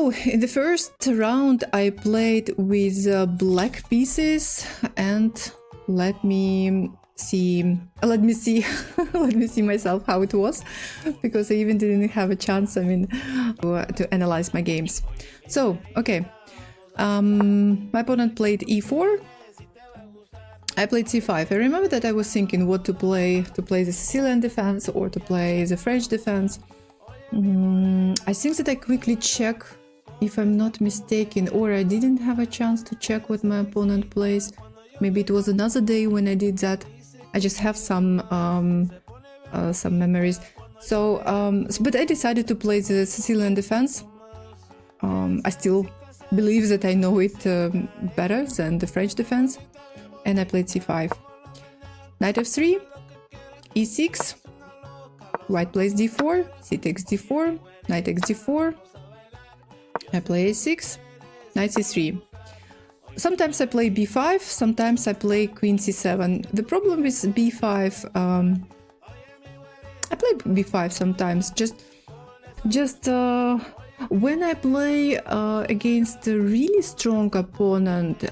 So in the first round I played with black pieces, and let me see let me see myself how it was, because I even didn't have a chance, I mean, to analyze my games. So okay, my opponent played e4, I played c5. I remember that I was thinking what to play the Sicilian defense or to play the French defense. I think that I quickly check, if I'm not mistaken, or I didn't have a chance to check what my opponent plays. Maybe it was another day when I did that. I just have some memories. So, but I decided to play the Sicilian defense. I still believe that I know it better than the French defense, and I played c5. Knight f3, e6. White plays d4, c takes d4, knight takes d4, I play a6, knight c3. Sometimes I play b5, sometimes I play queen c7. The problem with b5, I play b5 sometimes, just when I play against a really strong opponent,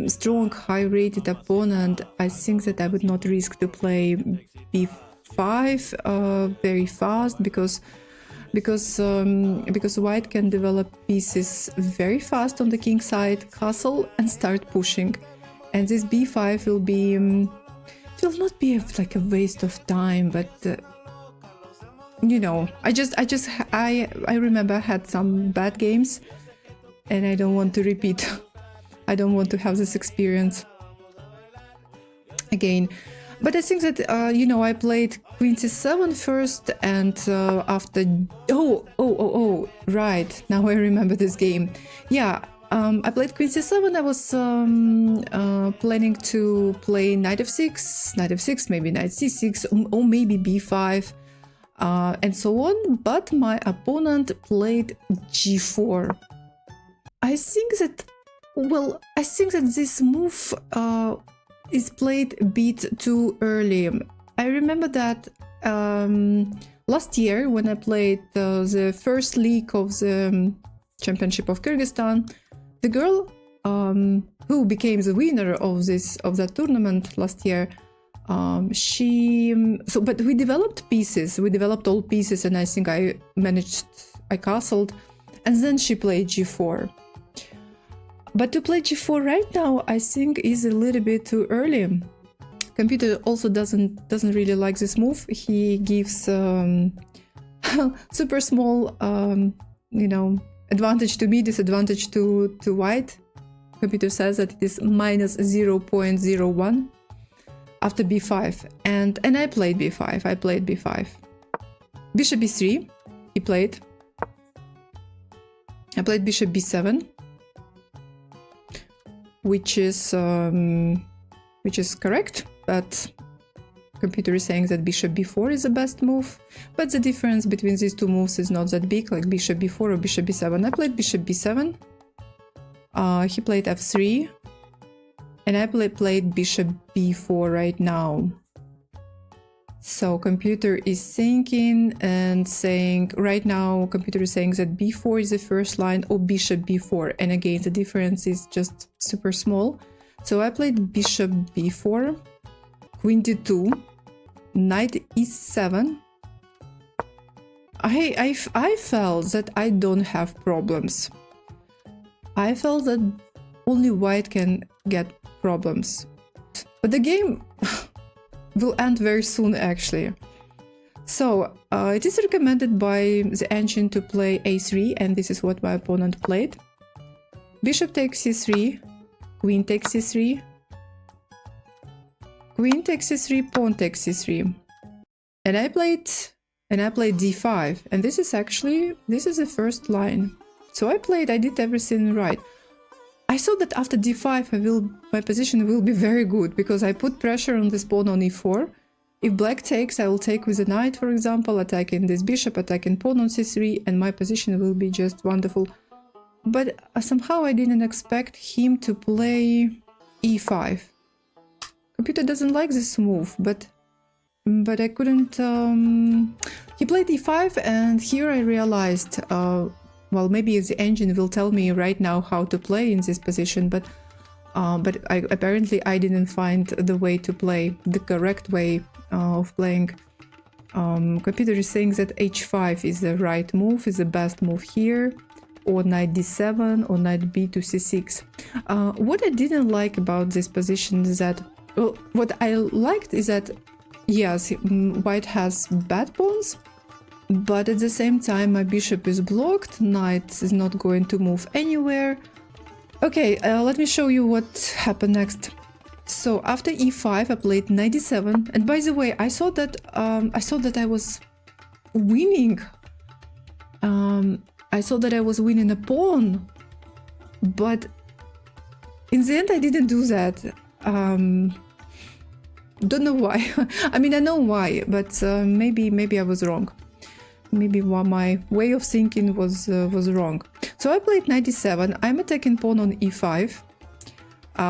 strong high-rated opponent, I think that I would not risk to play b5 very fast, because white can develop pieces very fast on the king side, castle, and start pushing, and this b5 will be will not be like a waste of time, but you know, I remember I had some bad games, and I don't want to repeat. I don't want to have this experience again. But I think that, you know, I played queen c7 first, and after... Oh, right, now I remember this game. Yeah, I played queen c7, I was planning to play knight f6, maybe knight c6, or maybe b5, and so on, but my opponent played g4. I think that this move is played a bit too early. I remember that last year when I played the first league of the Championship of Kyrgyzstan, the girl who became the winner of that tournament last year, but we developed pieces, we developed all pieces, and I think I castled, and then she played g4. But to play g4 right now, I think is a little bit too early. Computer also doesn't really like this move. He gives super small, you know, advantage to me, disadvantage to white. Computer says that it is minus 0.01 after b5, and I played b5. I played b5. Bishop b3. He played. I played bishop b7. Which is correct, but computer is saying that bishop b4 is the best move, but the difference between these two moves is not that big, like bishop b4 or bishop b7. I played bishop b7, he played f3, and I played bishop b4 right now. So computer is thinking and saying, right now computer is saying that b4 is the first line, or bishop b4, and again the difference is just super small. So I played bishop b4, queen d2, knight e7. I felt that I don't have problems. I felt that only white can get problems, but the game will end very soon, actually. So it is recommended by the engine to play a3, and this is what my opponent played. Bishop takes c3, queen takes c3, queen takes c3, pawn takes c3, and I played d5, and this is the first line. So I did everything right. I thought that after d5 my position will be very good, because I put pressure on this pawn on e4. If black takes, I will take with a knight, for example, attacking this bishop, attacking pawn on c3, and my position will be just wonderful. But somehow I didn't expect him to play e5. Computer doesn't like this move, but but I couldn't. He played e5, and here I realized, well, maybe the engine will tell me right now how to play in this position, but apparently I didn't find the way to play, the correct way of playing. Computer is saying that h5 is the right move, is the best move here, or knight d7, or knight b to c6. What I didn't like about this position is that, well, what I liked is that, yes, white has bad pawns, but at the same time my bishop is blocked, knight is not going to move anywhere. Okay, let me show you what happened next. So after e5 I played knight d7, and by the way, I thought that I was winning. I thought that I was winning a pawn, but in the end I didn't do that. Don't know why. I mean, I know why, but maybe I was wrong. Maybe my way of thinking was wrong. So I played knight d7. I'm attacking pawn on e5.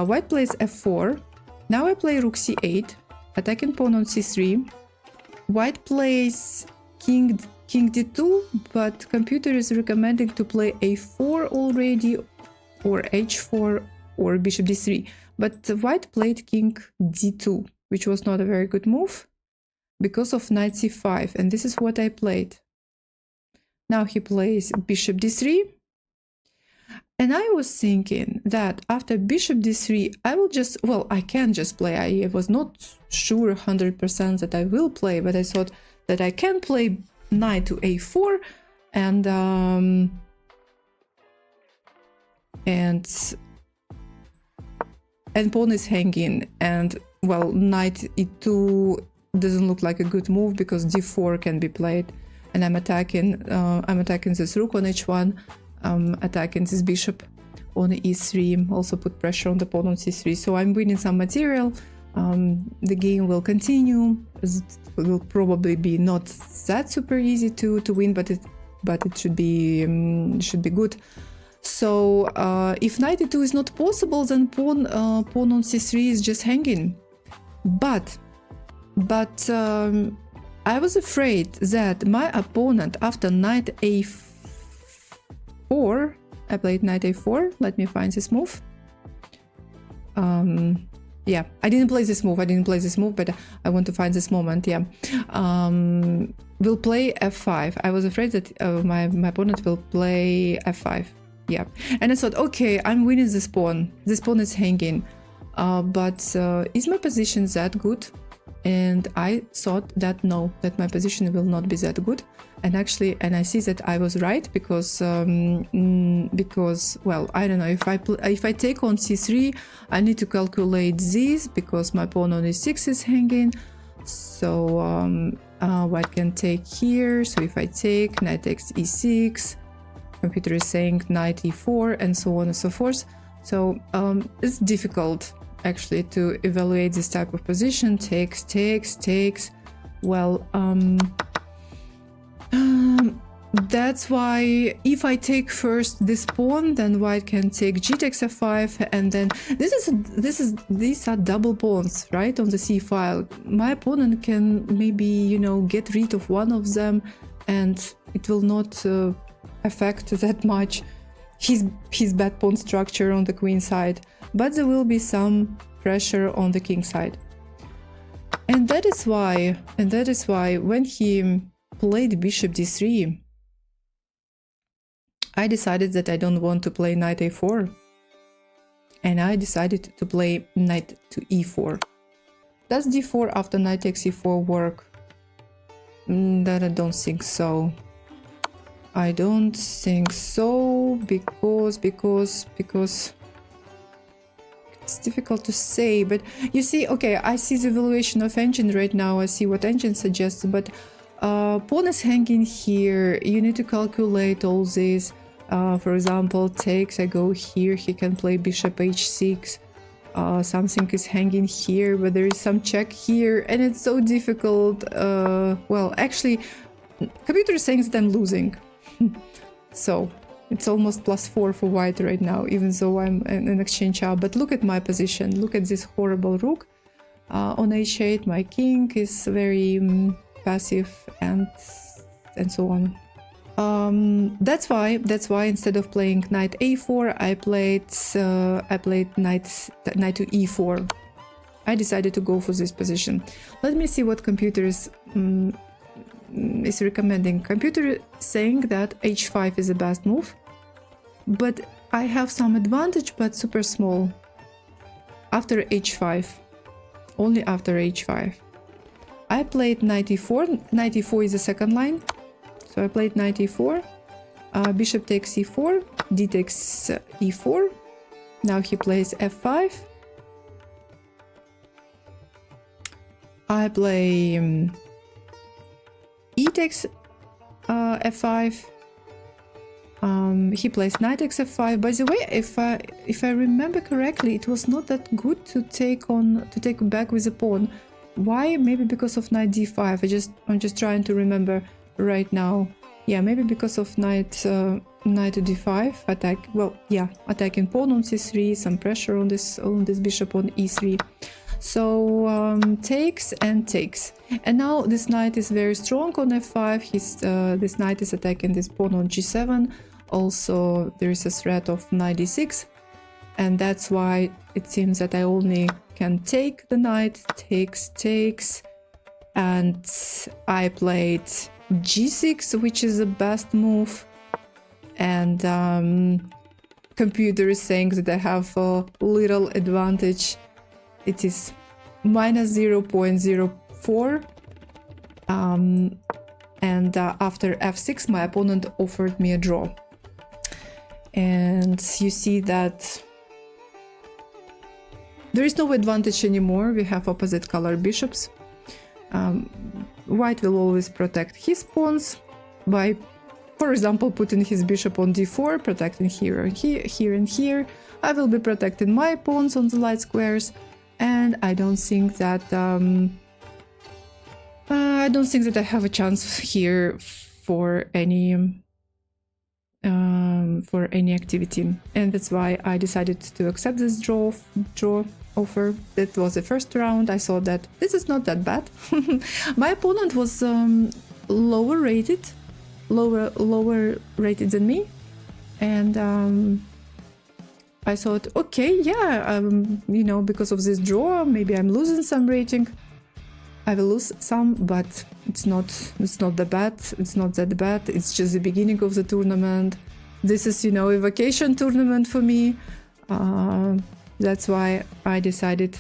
White plays f4. Now I play rook c8, attacking pawn on c3. White plays king d2, but computer is recommending to play a4 already, or h4, or bishop d3. But white played king d2, which was not a very good move because of knight c5, and this is what I played. Now he plays bishop d3, and I was thinking that after bishop d3 I will just, well, I can just play. I was not sure 100% that I will play, but I thought that I can play knight to a4, and pawn is hanging, and well, knight e2 doesn't look like a good move because d4 can be played, and I'm attacking this rook on h1, attacking this bishop on e3, also put pressure on the pawn on c3. So I'm winning some material. The game will continue. It will probably be not that super easy to win, but it should be good. So if knight e2 is not possible, then pawn on c3 is just hanging. But I was afraid that my opponent, after knight a4, I played knight a4. Let me find this move. Yeah, I didn't play this move, but I want to find this moment. Yeah, will play f5. I was afraid that my opponent will play f5. Yeah, and I thought, okay, I'm winning this pawn. This pawn is hanging, but is my position that good? And I thought that no, that my position will not be that good. And actually, and I see that I was right, because well, I don't know, if I take on c3, I need to calculate this because my pawn on e6 is hanging. So white can take here. So if I take, knight takes e6, computer is saying knight e4, and so on and so forth. So it's difficult actually to evaluate this type of position. Takes. Well, that's why if I take first this pawn, then white can take g takes f5, and then these are double pawns, right, on the c file. My opponent can maybe, you know, get rid of one of them, and it will not affect that much his bad pawn structure on the queen side, but there will be some pressure on the king side. And that is why when he played bishop d3, I decided that I don't want to play knight a4, and I decided to play knight to e4. Does d4 after knight takes e4 work? That I don't think so. I don't think so, because it's difficult to say. But you see, okay, I see the evaluation of engine right now. I see what engine suggests, but pawn is hanging here. You need to calculate all this. For example, takes, I go here, he can play bishop h6. Something is hanging here, but there is some check here, and it's so difficult. Well, actually, computer is saying that I'm losing. So it's almost +4 for white right now, even though I'm in exchange out. But look at my position, look at this horrible rook. On h8, my king is very passive, and so on. That's why instead of playing knight a4, I played knight to e4. I decided to go for this position. Let me see what computer is recommending. Computer saying that h5 is the best move, but I have some advantage, but super small. After h5, only after h5. I played knight e4. Knight e4 is the second line, so I played knight e4. Bishop takes e4, d takes e4. Now he plays f5. I play e takes f5. He plays knight takes f5. By the way, if I remember correctly, it was not that good to take back with a pawn. Why? Maybe because of knight d5. I'm just trying to remember right now. Yeah, maybe because of knight to d5 attack. Well, yeah, attacking pawn on c3, some pressure on this bishop on e3. So takes and takes, and now this knight is very strong on f5. This knight is attacking this pawn on g7. Also, there is a threat of knight d6, and that's why it seems that I only can take the knight. Takes, and I played g6, which is the best move, and computer is saying that I have a little advantage. It is minus 0.04, and after f6 my opponent offered me a draw, and you see that there is no advantage anymore. We have opposite color bishops. White will always protect his pawns by, for example, putting his bishop on d4, protecting here and here. I will be protecting my pawns on the light squares. And I don't think that I have a chance here for any activity, and that's why I decided to accept this draw offer. That was the first round. I saw that this is not that bad. My opponent was lower rated than me, and I thought, okay, yeah, because of this draw, maybe I'm losing some rating. I will lose some, but it's not that bad. It's not that bad. It's just the beginning of the tournament. This is, a vacation tournament for me. That's why I decided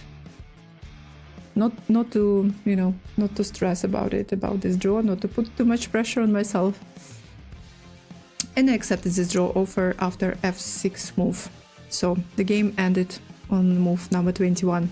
not to stress about this draw, not to put too much pressure on myself. And I accepted this draw offer after f6 move. So the game ended on move number 21.